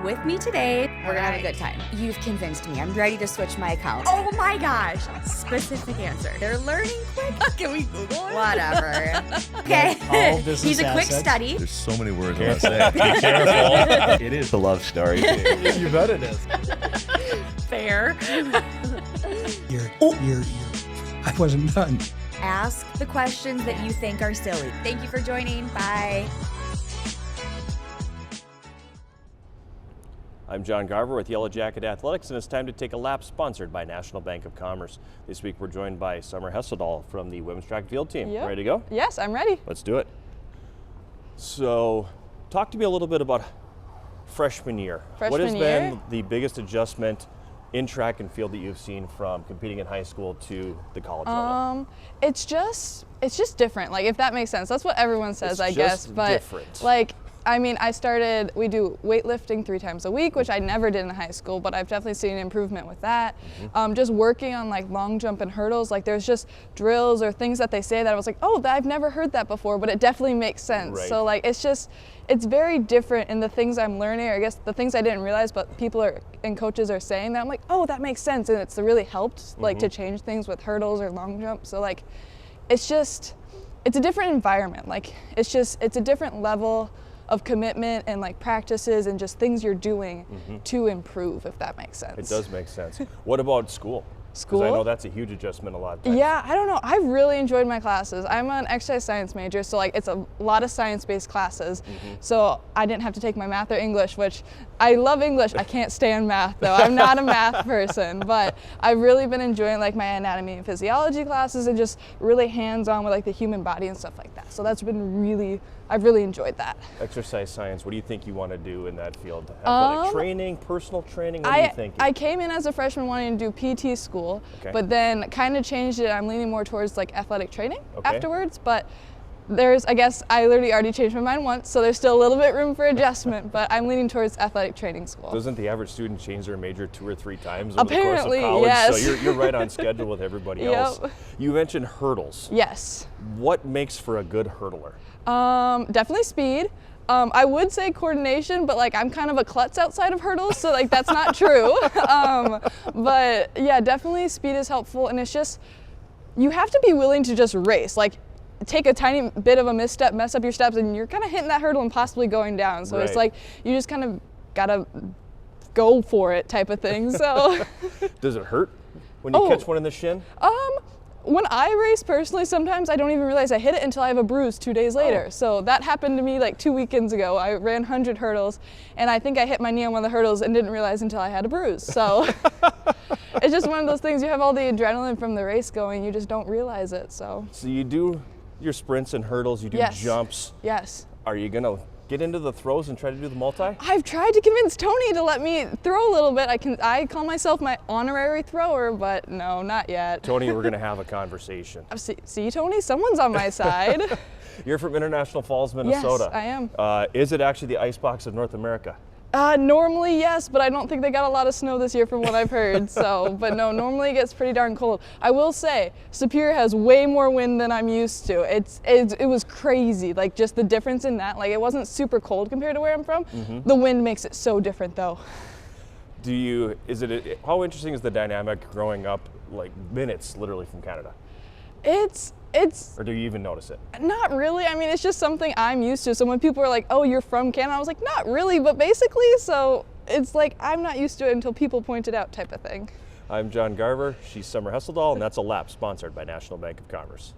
With me today, we're gonna have a good time. You've convinced me. I'm ready to switch my account. Oh my gosh. Specific answer. They're learning quick. Can we Google it? Whatever. Okay. He's a quick study. There's so many words I want to say. Be careful. It is a love story. You bet it is. Fair. I wasn't done. Ask the questions that you think are silly. Thank you for joining. Bye. I'm John Garver with Yellow Jacket Athletics, and it's time to take a lap, sponsored by National Bank of Commerce. This week we're joined by Summer Hesseldahl from the women's track and field team. Yep. Ready to go? Yes, I'm ready. Let's do it. So, talk to me a little bit about freshman year. What has been the biggest adjustment in track and field that you've seen from competing in high school to the college level? It's just different. Like, if that makes sense. That's what everyone says, I guess. But different. like, I mean, we do weightlifting 3 times a week, which I never did in high school, but I've definitely seen an improvement with that. Just working on like long jump and hurdles, like there's just drills or things that they say that I was like, oh, I've never heard that before, but it definitely makes sense. Right. So like, it's very different in the things I'm learning, or I guess the things I didn't realize, but people and coaches are saying that I'm like, oh, that makes sense. And it's really helped like to change things with hurdles or long jump. So like, it's a different environment. Like it's a different level of commitment and like practices and just things you're doing to improve, if that makes sense. It does make sense. What about school? School? Because I know that's a huge adjustment a lot of times. Yeah, I don't know. I've really enjoyed my classes. I'm an exercise science major, so like it's a lot of science-based classes. So I didn't have to take my math or English, which I love English. I can't stand math though. I'm not a math person, but I've really been enjoying like my anatomy and physiology classes and just really hands-on with like the human body and stuff like that. So that's been I've really enjoyed that. Exercise science, what do you think you want to do in that field? Athletic training, personal training, what are you thinking? I came in as a freshman wanting to do PT school, but then kind of changed it. I'm leaning more towards like athletic training afterwards, but I guess I literally already changed my mind once, so there's still a little bit room for adjustment, but I'm leaning towards athletic training school. Doesn't the average student change their major 2 or 3 times over Apparently, the course of college? yes. So you're right on schedule with everybody else. You mentioned hurdles. Yes. What makes for a good hurdler? Definitely speed. I would say coordination, but like I'm kind of a klutz outside of hurdles, so like that's not true. But yeah, definitely speed is helpful, and it's just, you have to be willing to just race. Like, take a tiny bit of a misstep, mess up your steps, and you're kind of hitting that hurdle and possibly going down. So it's like, you just kind of gotta go for it type of thing, so. Does it hurt when you catch one in the shin? When I race personally, sometimes I don't even realize I hit it until I have a bruise 2 days later. So that happened to me like 2 weekends ago. I ran 100 hurdles, and I think I hit my knee on one of the hurdles and didn't realize until I had a bruise. So it's just one of those things, you have all the adrenaline from the race going, you just don't realize it, so. So you do your sprints and hurdles, you do jumps. Yes. Are you gonna get into the throws and try to do the multi? I've tried to convince Tony to let me throw a little bit. I call myself my honorary thrower, but no, not yet. Tony, we're gonna have a conversation. See, Tony, someone's on my side. You're from International Falls, Minnesota. Yes, I am. Is it actually the icebox of North America? Normally, yes, but I don't think they got a lot of snow this year from what I've heard. So, but no, normally it gets pretty darn cold. I will say, Superior has way more wind than I'm used to. It was crazy, like just the difference in that. Like, it wasn't super cold compared to where I'm from. The wind makes it so different though. How interesting is the dynamic growing up like minutes literally from Canada? Or do you even notice it? Not really. I mean, it's just something I'm used to. So when people are like, oh, you're from Canada, I was like, not really, but basically, so it's like I'm not used to it until people point it out type of thing. I'm John Garver, she's Summer Hesseldahl, and that's a lap sponsored by National Bank of Commerce.